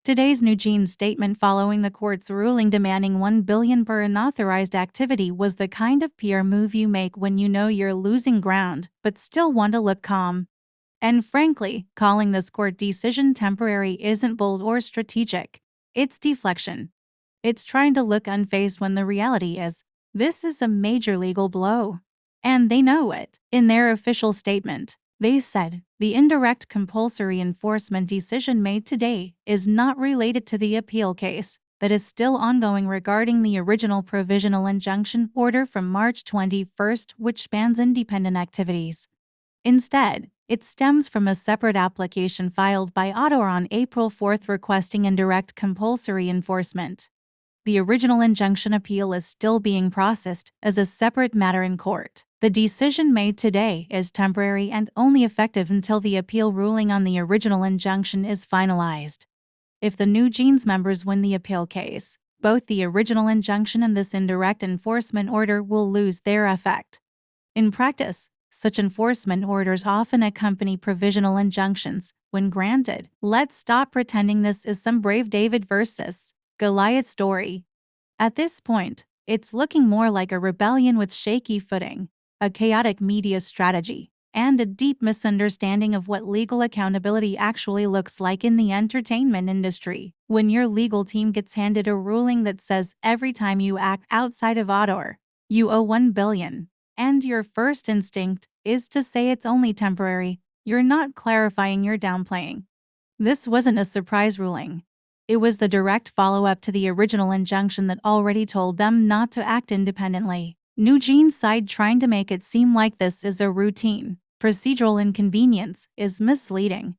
Today's NewJeans statement following the court's ruling demanding $1 billion per unauthorized activity was the kind of PR move you make when you know you're losing ground, but still want to look calm. And frankly, calling this court decision temporary isn't bold or strategic. It's deflection. It's trying to look unfazed when the reality is, this is a major legal blow. And they know it. In their official statement, they said, the indirect compulsory enforcement decision made today is not related to the appeal case that is still ongoing regarding the original provisional injunction order from March 21, which bans independent activities. Instead, it stems from a separate application filed by Ottawa on April 4 requesting indirect compulsory enforcement. The original injunction appeal is still being processed as a separate matter in court. The decision made today is temporary and only effective until the appeal ruling on the original injunction is finalized. If the NewJeans members win the appeal case, both the original injunction and this indirect enforcement order will lose their effect. In practice, such enforcement orders often accompany provisional injunctions when granted. Let's stop pretending this is some brave David versus Goliath story. At this point, it's looking more like a rebellion with shaky footing, a chaotic media strategy, and a deep misunderstanding of what legal accountability actually looks like in the entertainment industry. When your legal team gets handed a ruling that says every time you act outside of order, you owe $1 billion, and your first instinct is to say it's only temporary, you're not clarifying, you're downplaying. This wasn't a surprise ruling. It was the direct follow-up to the original injunction that already told them not to act independently. NewJeans' side trying to make it seem like this is a routine, procedural inconvenience is misleading.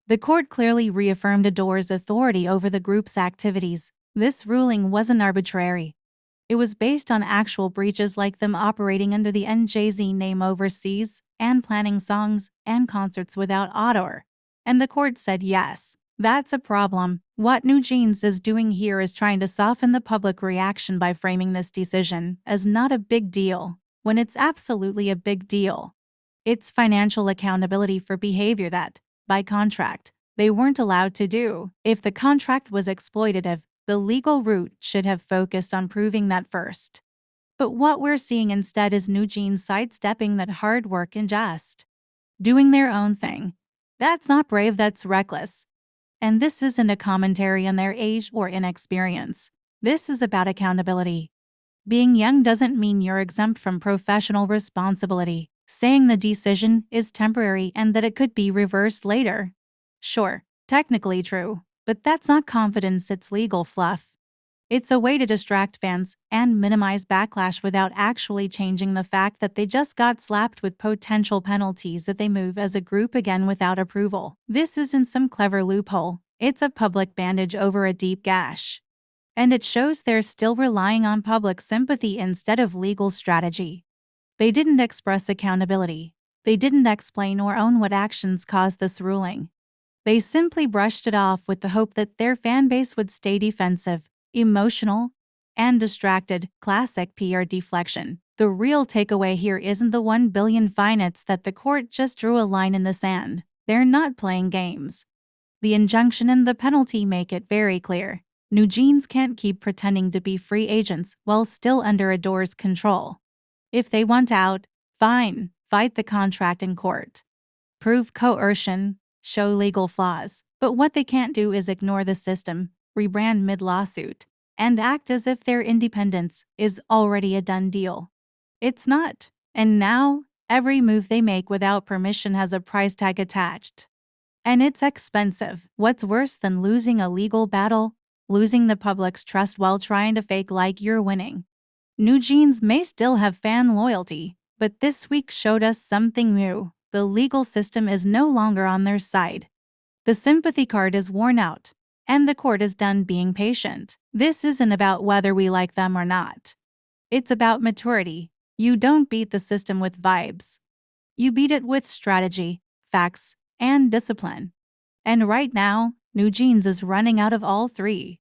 The court clearly reaffirmed Adore's authority over the group's activities. This ruling wasn't arbitrary. It was based on actual breaches like them operating under the NJZ name overseas and planning songs and concerts without Adore. And the court said yes. That's a problem. What NewJeans is doing here is trying to soften the public reaction by framing this decision as not a big deal, when it's absolutely a big deal. It's financial accountability for behavior that, by contract, they weren't allowed to do. If the contract was exploitative, the legal route should have focused on proving that first. But what we're seeing instead is NewJeans sidestepping that hard work and just doing their own thing. That's not brave, that's reckless. And this isn't a commentary on their age or inexperience. This is about accountability. Being young doesn't mean you're exempt from professional responsibility. Saying the decision is temporary and that it could be reversed later. Sure, technically true, but that's not confidence, it's legal fluff. It's a way to distract fans and minimize backlash without actually changing the fact that they just got slapped with potential penalties if they move as a group again without approval. This isn't some clever loophole, it's a public bandage over a deep gash. And it shows they're still relying on public sympathy instead of legal strategy. They didn't express accountability. They didn't explain or own what actions caused this ruling. They simply brushed it off with the hope that their fan base would stay defensive, emotional, and distracted. Classic PR deflection. The real takeaway here isn't the $1 billion fine, it's that the court just drew a line in the sand. They're not playing games. The injunction and the penalty make it very clear. NewJeans can't keep pretending to be free agents while still under Adore's control. If they want out, fine, fight the contract in court. Prove coercion, show legal flaws. But what they can't do is ignore the system, rebrand mid-lawsuit, and act as if their independence is already a done deal. It's not. And now, every move they make without permission has a price tag attached. And it's expensive. What's worse than losing a legal battle? Losing the public's trust while trying to fake like you're winning. NewJeans may still have fan loyalty, but this week showed us something new. The legal system is no longer on their side. The sympathy card is worn out, and the court is done being patient. This isn't about whether we like them or not. It's about maturity. You don't beat the system with vibes. You beat it with strategy, facts, and discipline. And right now, NewJeans is running out of all three.